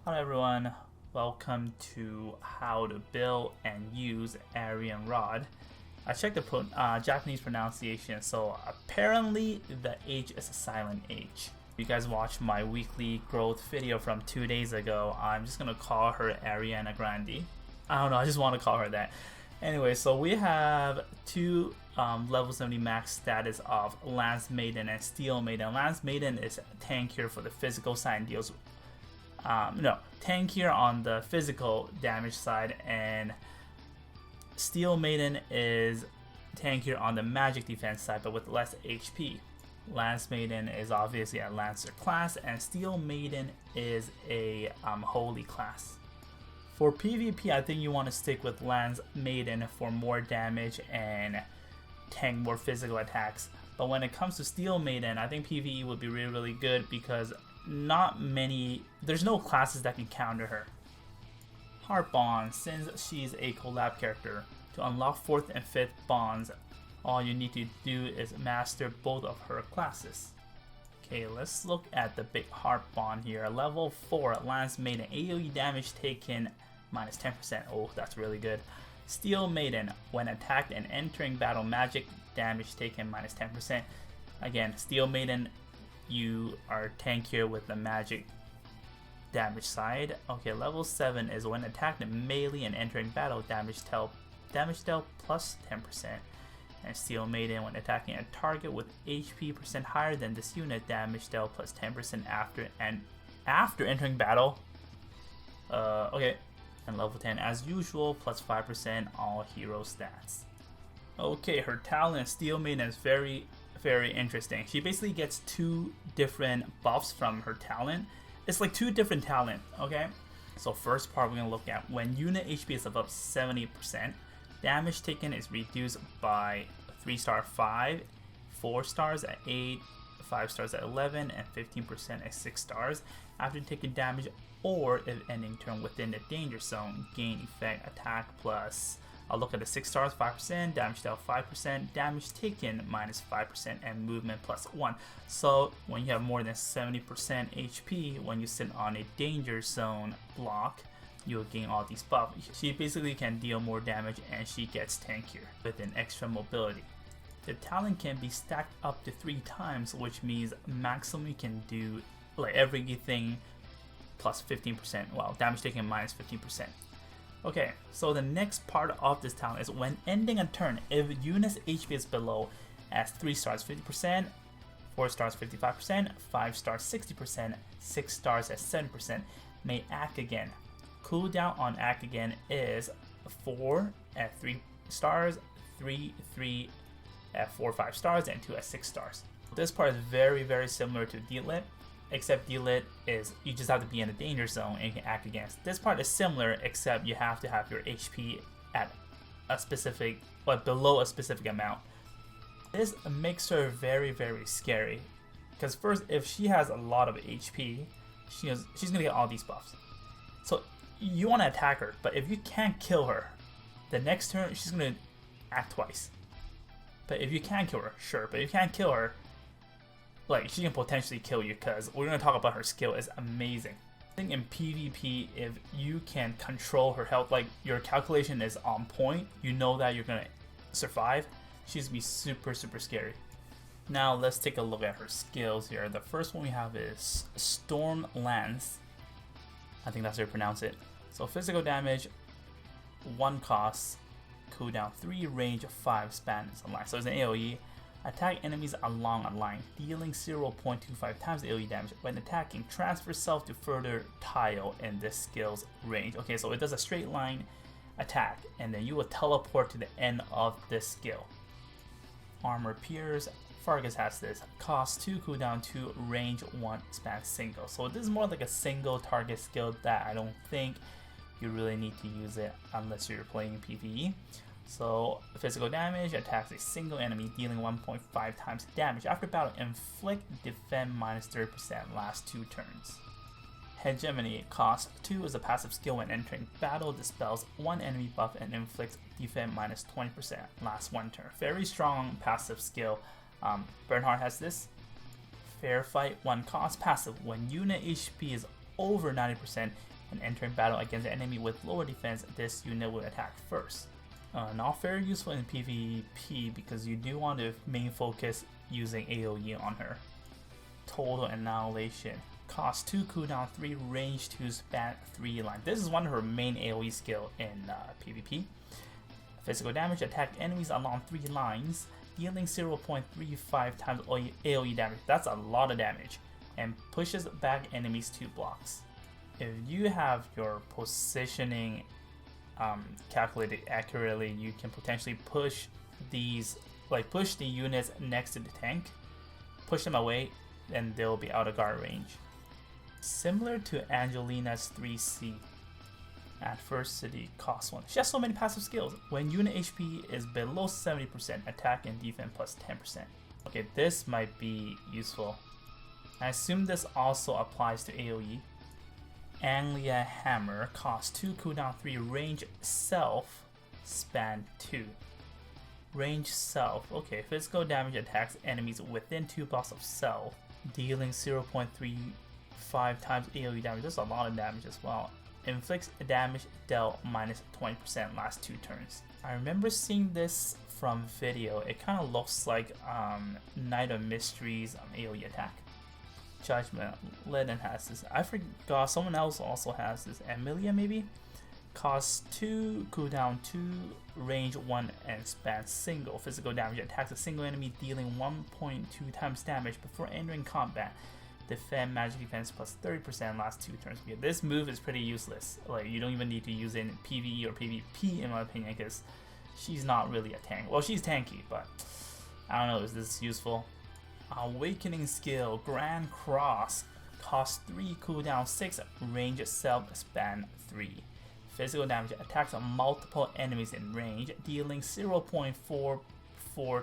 Hello everyone, welcome to how to build and use Arianrhod. I checked the Japanese pronunciation, so apparently the H is a silent H. You guys watched my weekly growth video from 2 days ago. I'm just gonna call her Ariana Grande. I don't know, I just want to call her that. Anyway, so we have two level 70 max status of Lance Maiden and Steel Maiden. Lance Maiden is tankier for the physical side and deals tankier on the physical damage side, and Steel Maiden is tankier on the magic defense side but with less HP. Lance Maiden is obviously a Lancer class, and Steel Maiden is a Holy class. For PvP, I think you want to stick with Lance Maiden for more damage and tank more physical attacks. But when it comes to Steel Maiden, I think PvE would be really good because there's no classes that can counter her. Heart Bond, since she's a collab character, to unlock 4th and 5th bonds, all you need to do is master both of her classes. Okay, let's look at the big Heart Bond here. Level 4 Lance Maiden, AoE damage taken minus 10%. Oh, that's really good. Steel Maiden, when attacked and entering battle, magic damage taken minus 10%. Again, Steel Maiden, you are tankier with the magic damage side. Okay, level 7 is when attacked in melee and entering battle, damage dealt plus 10%. And Steel Maiden, when attacking a target with HP percent higher than this unit, damage dealt plus 10% after entering battle. Okay. And level 10, as usual, plus 5% all hero stats. Okay, her talent, Steel Maiden, is very interesting. She basically gets two different buffs from her talent. It's like two different talent, okay? So first part we're going to look at, when unit HP is above 70%, damage taken is reduced by 3-star 5, 4 stars at 8, 5 stars at 11, and 15% at 6 stars. After taking damage, or if ending turn within the danger zone, gain effect attack plus, I'll look at the 6 stars, 5%, damage dealt 5%, damage taken minus 5%, and movement plus 1. So when you have more than 70% HP, when you sit on a danger zone block, you'll gain all these buffs. She basically can deal more damage, and she gets tankier with an extra mobility. The talent can be stacked up to 3 times, which means maximum you can do like everything plus 15%, well, damage taken minus 15%. Okay, so the next part of this talent is when ending a turn, if unit's HP is below as 3 stars 50%, 4 stars 55%, 5 stars 60%, 6 stars at 7%, may act again. Cooldown on act again is 4 at 3 stars, 3 at 4 5 stars, and 2 at 6 stars. This part is very similar to Delit, except Delit is you just have to be in a danger zone and you can act against. This part is similar, except you have to have your HP at a specific, but below a specific amount. This makes her very scary, because first, if she has a lot of HP, she's gonna get all these buffs. So you want to attack her, but if you can't kill her, the next turn she's gonna act twice. But if you can kill her, sure. But if you can't kill her, like, she can potentially kill you, because we're going to talk about her skill is amazing. I think in PvP, if you can control her health, like your calculation is on point, you know that you're going to survive, she's going to be super scary. Now let's take a look at her skills here. The first one we have is Storm Lance. I think that's how you pronounce it. So physical damage, 1 cost, cooldown 3, range 5, span is online. So it's an AoE. Attack enemies along a line, dealing 0.25 times AoE damage. When attacking, transfer self to further tile in this skill's range. Okay, so it does a straight line attack, and then you will teleport to the end of this skill. Armor Pierce, Fargus has this. Cost 2, cooldown 2, range 1, span single. So this is more like a single target skill that I don't think you really need to use it unless you're playing PvE. So physical damage, attacks a single enemy, dealing 1.5 times damage. After battle, inflict, defend minus 30%, last 2 turns. Hegemony, cost 2 is a passive skill when entering battle, dispels 1 enemy buff and inflicts defend minus 20%, last 1 turn. Very strong passive skill. Bernhard has this. Fair Fight, 1 cost, passive. When unit HP is over 90%, and entering battle against an enemy with lower defense, this unit will attack first. Not very useful in PvP because you do want to main focus using AoE on her. Total Annihilation. Cost 2 cooldown, 3 range to span 3 line. This is one of her main AoE skill in PvP. Physical damage, attack enemies along 3 lines, dealing 0.35 times AoE damage. That's a lot of damage. And pushes back enemies 2 blocks. If you have your positioning calculated accurately, you can potentially push these, push the units next to the tank, push them away, and they'll be out of guard range. Similar to Angelina's 3C. Adversity cost 1. She has so many passive skills. When unit HP is below 70%, attack and defense plus 10%. Okay, this might be useful. I assume this also applies to AoE. Anglia Hammer costs 2 cooldown, 3 range self, span 2. Range self. Okay, physical damage attacks enemies within 2 blocks of self, dealing 0.35 times AoE damage. That's a lot of damage as well. Inflicts damage dealt minus 20% last 2 turns. I remember seeing this from video. It kind of looks like Knight of Mysteries AoE attack. Judgment. Leden has this. I forgot, someone else also has this. Amelia maybe? Costs 2 cooldown, 2 range 1 and span single. Physical damage attacks a single enemy, dealing 1.2 times damage before entering combat. Defend magic defense plus 30% last 2 turns. Yeah, this move is pretty useless. You don't even need to use it in PvE or PvP in my opinion, because she's not really a tank. Well, she's tanky, but I don't know, is this useful? Awakening skill, Grand Cross, costs 3 cooldown, 6 range self, span 3. Physical damage attacks multiple enemies in range, dealing 0.44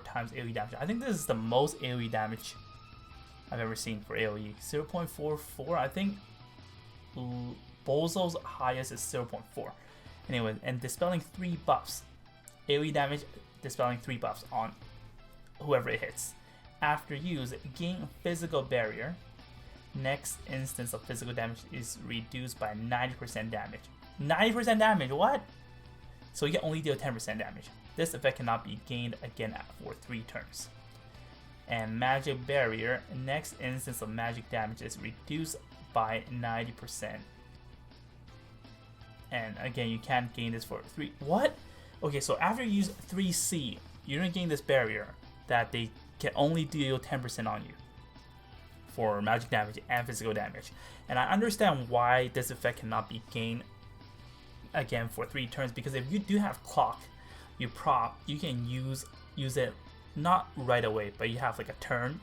times AoE damage. I think this is the most AoE damage I've ever seen for AoE. 0.44. I think Bozo's highest is 0.4. Anyway, and dispelling 3 buffs. AoE damage, dispelling 3 buffs on whoever it hits. After use, gain physical barrier. Next instance of physical damage is reduced by 90% damage. 90% damage, what? So you can only deal 10% damage. This effect cannot be gained again for 3 turns. And magic barrier, next instance of magic damage is reduced by 90%. And again, you can't gain this for 3. What? Okay, so after you use 3C, you don't gain this barrier that they can only deal 10% on you for magic damage and physical damage. And I understand why this effect cannot be gained again for 3 turns, because if you do have clock, you can use it not right away, but you have a turn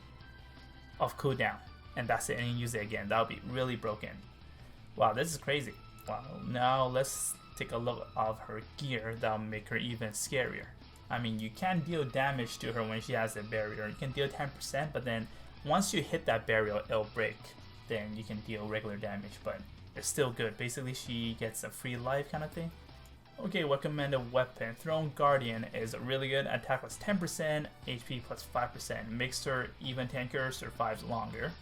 of cooldown, and that's it, and you use it again. That'll be really broken. Wow, this is crazy. Wow, now let's take a look of her gear. That'll make her even scarier. I mean, you can deal damage to her when she has a barrier. You can deal 10%, but then once you hit that barrier, it'll break. Then you can deal regular damage, but it's still good. Basically, she gets a free life kind of thing. Okay, recommended weapon. Throne Guardian is really good. Attack plus 10%, HP plus 5%. Makes her even tankier, survives longer.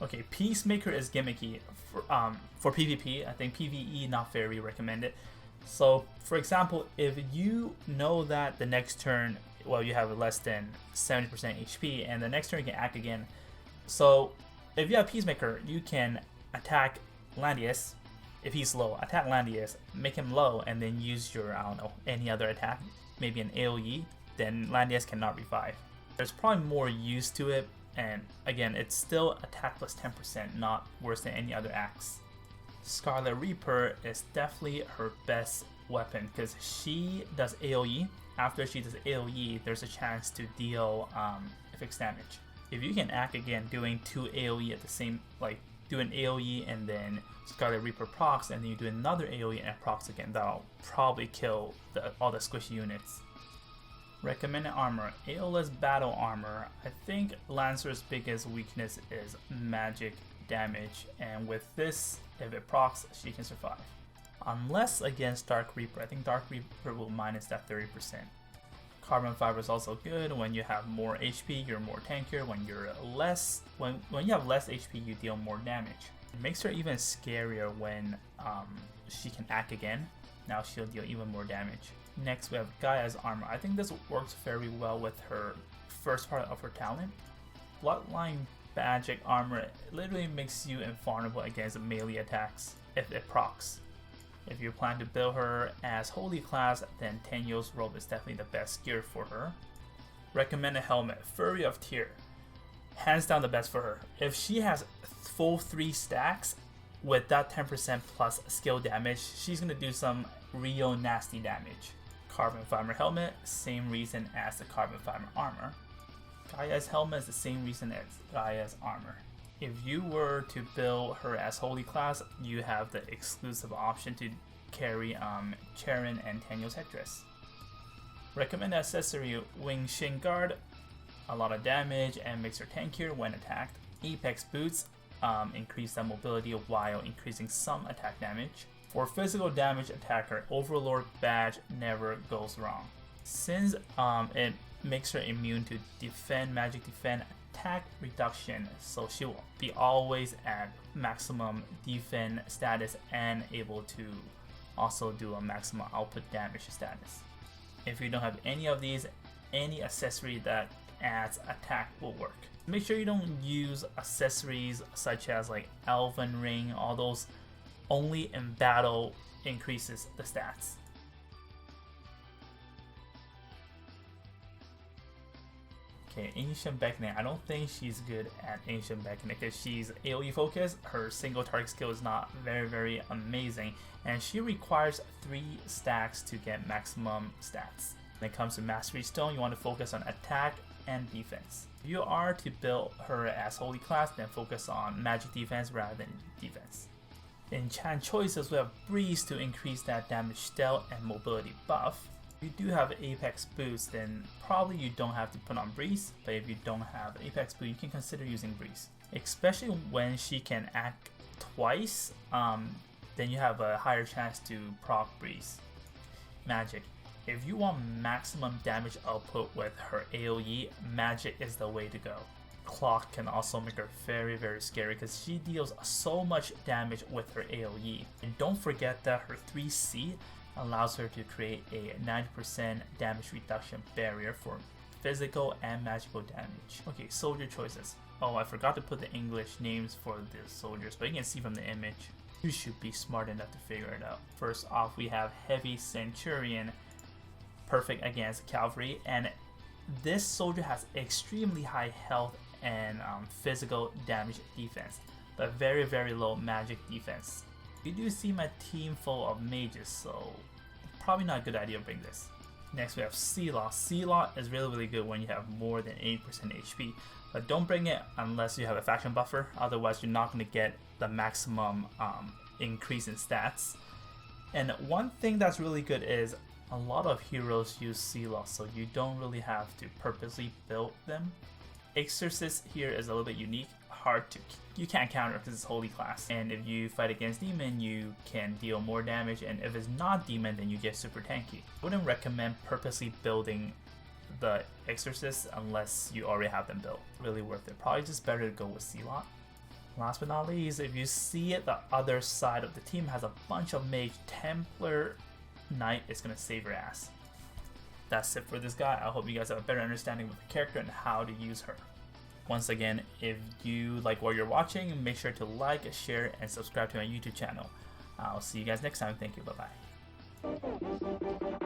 Okay, Peacemaker is gimmicky for PvP. I think PvE not very recommended. So, for example, if you know that the next turn, well, you have less than 70% HP, and the next turn you can act again. So, if you have Peacemaker, you can attack Landius. If he's low, attack Landius, make him low, and then use your, I don't know, any other attack, maybe an AoE, then Landius cannot revive. There's probably more use to it, and again, it's still attack plus 10%, not worse than any other axe. Scarlet Reaper is definitely her best weapon because she does AoE. After she does AoE, there's a chance to deal fixed damage. If you can act again doing 2 AoE at the same, do an AoE and then Scarlet Reaper procs, and then you do another AoE and procs again, that'll probably kill all the squishy units. Recommended armor. Aeolus battle armor. I think Lancer's biggest weakness is magic damage, and with this, if it procs, she can survive. Unless against Dark Reaper. I think Dark Reaper will minus that 30%. Carbon fiber is also good. When you have more HP, you're more tankier. When you have less HP, you deal more damage. It makes her even scarier when she can act again. Now she'll deal even more damage. Next we have Gaia's Armor. I think this works very well with her first part of her talent. Bloodline Magic Armor literally makes you invulnerable against melee attacks if it procs. If you plan to build her as Holy class, then Tenyo's robe is definitely the best gear for her. Recommended helmet, Fury of Tyr. Hands down the best for her. If she has full 3 stacks with that 10% plus skill damage, she's going to do some real nasty damage. Carbon Fiber Helmet, same reason as the Carbon Fiber Armor. Gaia's Helmet is the same reason as Gaia's Armor. If you were to build her as Holy class, you have the exclusive option to carry Charon and Tenyo's headdress. Recommended accessory, Wing Shin Guard, a lot of damage and makes her tankier when attacked. Apex Boots, increase that mobility while increasing some attack damage. For physical damage attacker, Overlord Badge never goes wrong. Since it makes her immune to defend, magic defend, attack reduction, so she will be always at maximum defend status and able to also do a maximum output damage status. If you don't have any of these, any accessory that adds attack will work. Make sure you don't use accessories such as like Elven Ring, all those only in battle increases the stats. Okay, Ancient Beckoning. I don't think she's good at Ancient Beckoning because she's AoE focused. Her single target skill is not very amazing, and she requires 3 stacks to get maximum stats. When it comes to Mastery Stone, you want to focus on attack and defense. If you are to build her as Holy class, then focus on magic defense rather than defense. Enchant Choices, we have Breeze to increase that damage, stealth, and mobility buff. If you do have Apex Boost, then probably you don't have to put on Breeze, but if you don't have Apex Boost, you can consider using Breeze. Especially when she can act twice, then you have a higher chance to proc Breeze. Magic. If you want maximum damage output with her AoE, Magic is the way to go. Clock can also make her very scary because she deals so much damage with her AoE. And don't forget that her 3C allows her to create a 90% damage reduction barrier for physical and magical damage. Okay, soldier choices. Oh, I forgot to put the English names for the soldiers, but you can see from the image. You should be smart enough to figure it out. First off, we have Heavy Centurion, perfect against cavalry, and this soldier has extremely high health and physical damage defense, but very low magic defense. You do seem a team full of mages, so probably not a good idea to bring this. Next we have Sea-Law. Sea-Law is really good when you have more than 8% HP, but don't bring it unless you have a faction buffer, otherwise you're not going to get the maximum increase in stats. And one thing that's really good is a lot of heroes use Sea-Law, so you don't really have to purposely build them. Exorcist here is a little bit unique, you can't counter because it's Holy class, and if you fight against Demon you can deal more damage, and if it's not Demon then you get super tanky. I wouldn't recommend purposely building the Exorcist unless you already have them built. Really worth it. Probably just better to go with Sea-Law. Last but not least, if you see it, the other side of the team has a bunch of mage, Templar Knight is going to save your ass. That's it for this guy. I hope you guys have a better understanding of the character and how to use her. Once again, if you like what you're watching, make sure to like, share, and subscribe to my YouTube channel. I'll see you guys next time. Thank you. Bye-bye.